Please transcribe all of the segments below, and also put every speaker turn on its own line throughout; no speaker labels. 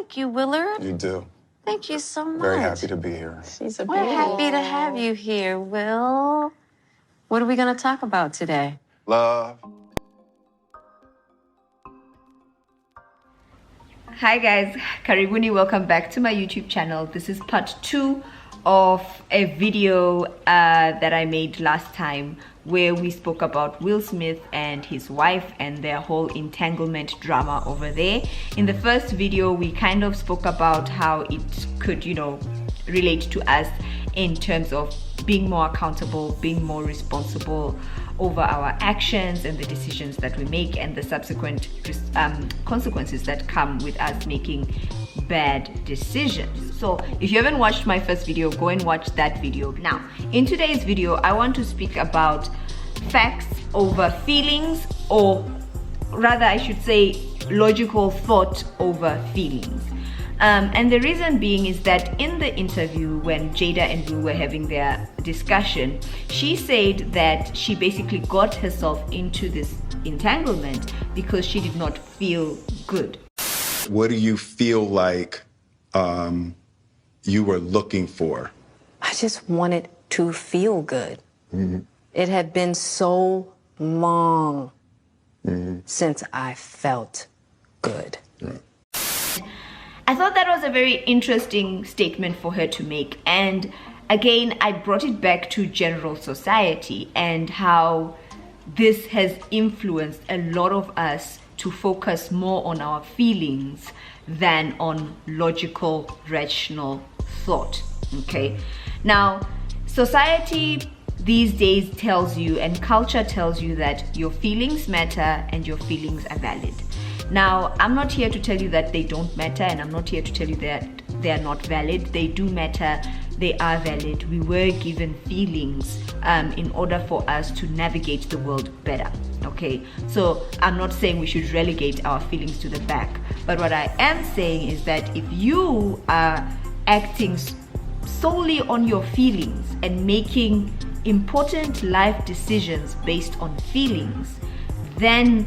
Thank you, Willard.
You do.
Thank you so much.
Very happy to be here.
She's a
We're happy to have you here, Will. What are we going to talk about today?
Love.
Hi guys, karibuni, welcome back to my YouTube channel. This is part 2 of a video that I made last time where we spoke about Will Smith and his wife and their whole entanglement drama over there. In the first video, we kind of spoke about how it could, relate to us in terms of being more accountable, being more responsible over our actions and the decisions that we make and the subsequent consequences that come with us making bad decisions. So if you haven't watched my first video, go and watch that video. Now, in today's video, I want to speak about facts over feelings, or rather I should say logical thought over feelings. And the reason being is that in the interview when Jada and Will were having their discussion, she said that she basically got herself into this entanglement because she did not feel good.
What do you feel like you were looking for?
I just wanted to feel good.
Mm-hmm.
It had been so long since I felt good.
Right.
I thought that was a very interesting statement for her to make, and again I brought it back to general society and how this has influenced a lot of us to focus more on our feelings than on logical, rational thought. Okay, now society these days tells you, and culture tells you, that your feelings matter and your feelings are valid. Now, I'm not here to tell you that they don't matter, and I'm not here to tell you that they are not valid. They do matter, they are valid. We were given feelings in order for us to navigate the world better, okay? So I'm not saying we should relegate our feelings to the back, but what I am saying is that if you are acting solely on your feelings and making important life decisions based on feelings, then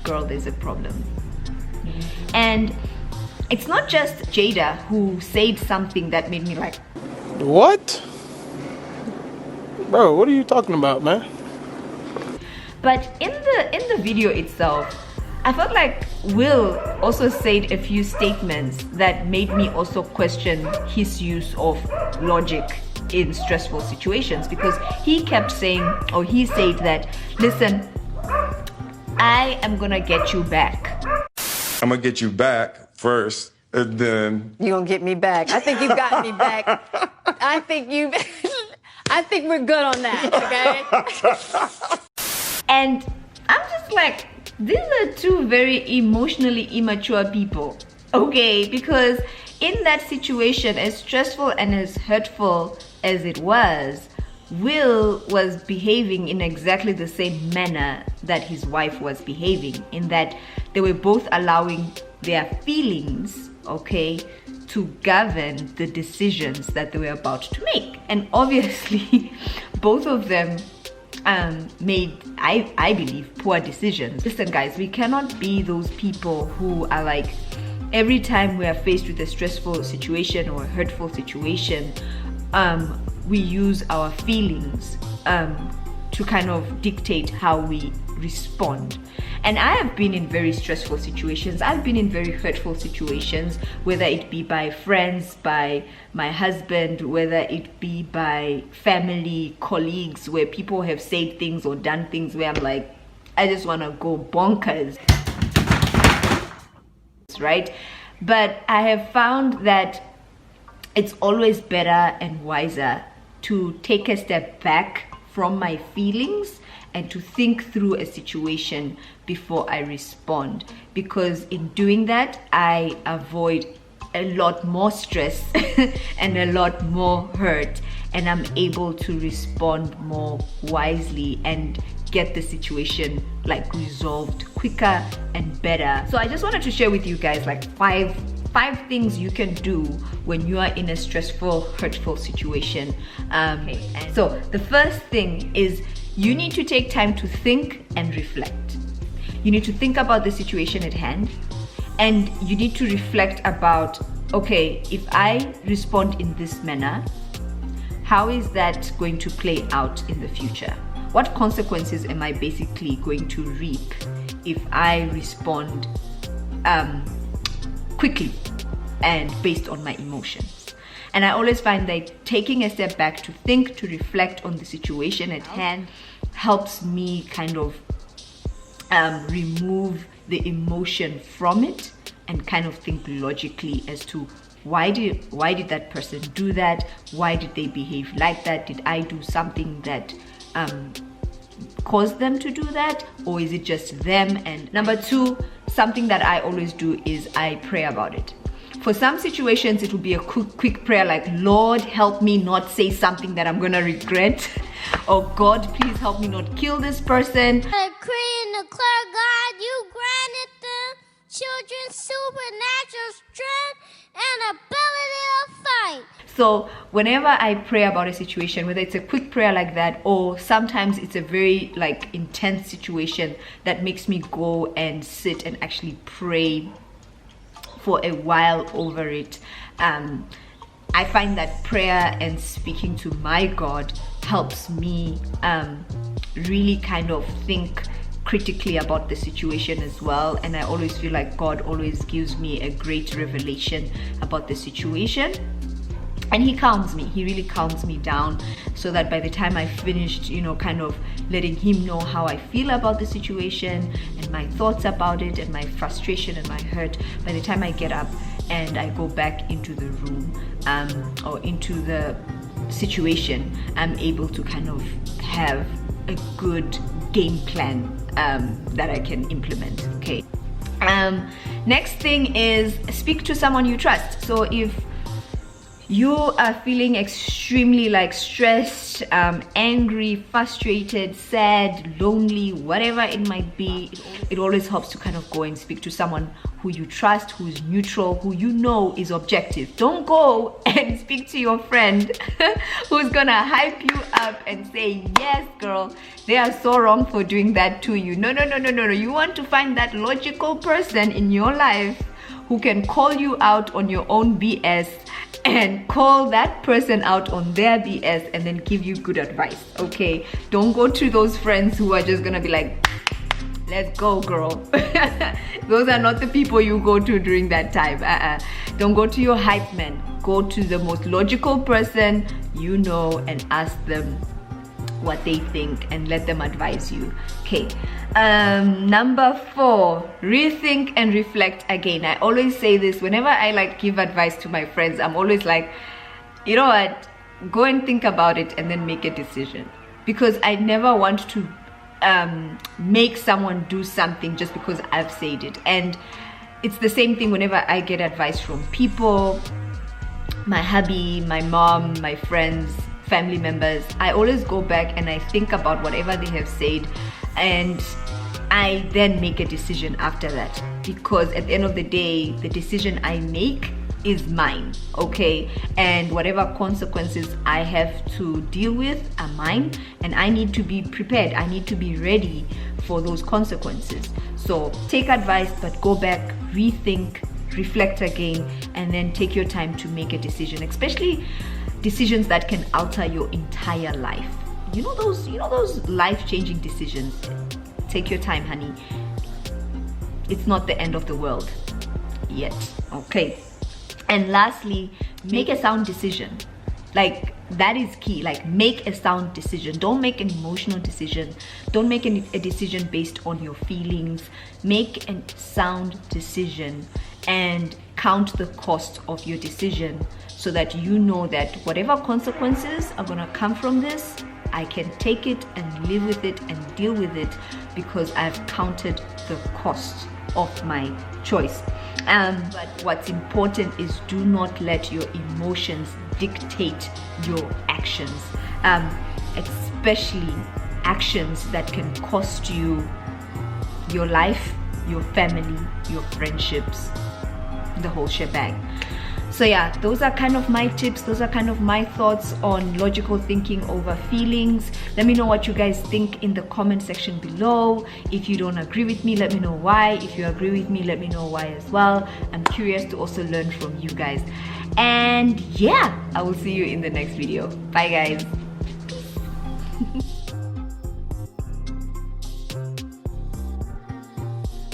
girl, there's a problem. And it's not just Jada who said something that made me like,
what? Bro, what are you talking about, man?
but in the video itself, I felt like Will also said a few statements that made me also question his use of logic in stressful situations, because he kept saying, or he said that, listen, I am gonna get you back.
I'm gonna get you back first, and then
You gonna get me back? I think you got me back. I think we're good on that, okay?
And I'm just like, these are two very emotionally immature people, okay? Because in that situation, as stressful and as hurtful as it was, Will was behaving in exactly the same manner that his wife was behaving, in that they were both allowing their feelings, okay, to govern the decisions that they were about to make. And obviously, both of them made, I believe, poor decisions. Listen guys, we cannot be those people who are like, every time we are faced with a stressful situation or a hurtful situation, we use our feelings to kind of dictate how we respond. And I have been in very stressful situations. I've been in very hurtful situations, whether it be by friends, by my husband, whether it be by family, colleagues, where people have said things or done things where I'm like, I just want to go bonkers, right? But I have found that it's always better and wiser to take a step back from my feelings and to think through a situation before I respond, because in doing that I avoid a lot more stress and a lot more hurt, and I'm able to respond more wisely and get the situation like resolved quicker and better. So I just wanted to share with you guys like five things you can do when you are in a stressful, hurtful situation. So the first thing is you need to take time to think and reflect. You need to think about the situation at hand. And you need to reflect about, okay, if I respond in this manner, how is that going to play out in the future? What consequences am I basically going to reap if I respond quickly and based on my emotions? And I always find that taking a step back to think, to reflect on the situation at hand helps me kind of remove the emotion from it and kind of think logically as to why did that person do that? Why did they behave like that? Did I do something that caused them to do that, or is it just them? And number two, something that I always do is I pray about it. For some situations, it will be a quick prayer like, Lord, help me not say something that I'm gonna regret. Or God, please help me not kill this person.
I decree and declare, God, you granted them children supernatural strength and ability to fight.
So whenever I pray about a situation, whether it's a quick prayer like that, or sometimes it's a very like intense situation that makes me go and sit and actually pray for a while over it, I find that prayer and speaking to my God helps me really kind of think critically about the situation as well. And I always feel like God always gives me a great revelation about the situation, and he calms me. He really calms me down, so that by the time I finished, kind of letting him know how I feel about the situation and my thoughts about it and my frustration and my hurt, by the time I get up and I go back into the room or into the situation, I'm able to kind of have a good game plan that I can implement. Okay. Next thing is speak to someone you trust. So if you are feeling extremely like stressed, angry, frustrated, sad, lonely, whatever it might be, it always helps to kind of go and speak to someone who you trust, who's neutral, who you know is objective. Don't go and speak to your friend who's gonna hype you up and say, yes girl, they are so wrong for doing that to you. No. You want to find that logical person in your life who can call you out on your own BS and call that person out on their BS and then give you good advice. Okay, don't go to those friends who are just gonna be like, let's go girl. Those are not the people you go to during that time. Don't go to your hype man. Go to the most logical person you know and ask them what they think and let them advise you. Okay. Number 4, rethink and reflect again. I always say this whenever I like give advice to my friends. I'm always like, you know what, go and think about it and then make a decision, because I never want to make someone do something just because I've said it. And it's the same thing whenever I get advice from people, my hubby, my mom, my friends, family members. I always go back and I think about whatever they have said, and I then make a decision after that, because at the end of the day, the decision I make is mine, okay? And whatever consequences I have to deal with are mine, and I need to be prepared. I need to be ready for those consequences. So take advice, but go back, rethink, reflect again, and then take your time to make a decision, especially decisions that can alter your entire life. You know those life-changing decisions. Take your time, honey. It's not the end of the world yet. Okay. And lastly, make a sound decision. Like, that is key. Like, make a sound decision. Don't make an emotional decision. Don't make a decision based on your feelings. Make a sound decision and count the cost of your decision, so that you know that whatever consequences are gonna come from this, I can take it and live with it and deal with it, because I've counted the cost of my choice. But what's important is do not let your emotions dictate your actions, especially actions that can cost you your life, your family, your friendships, the whole shebang. So yeah, those are kind of my tips, those are kind of my thoughts on logical thinking over feelings. Let me know what you guys think in the comment section below. If you don't agree with me, let me know why. If you agree with me, let me know why as well. I'm curious to also learn from you guys. And yeah, I will see you in the next video. Bye guys.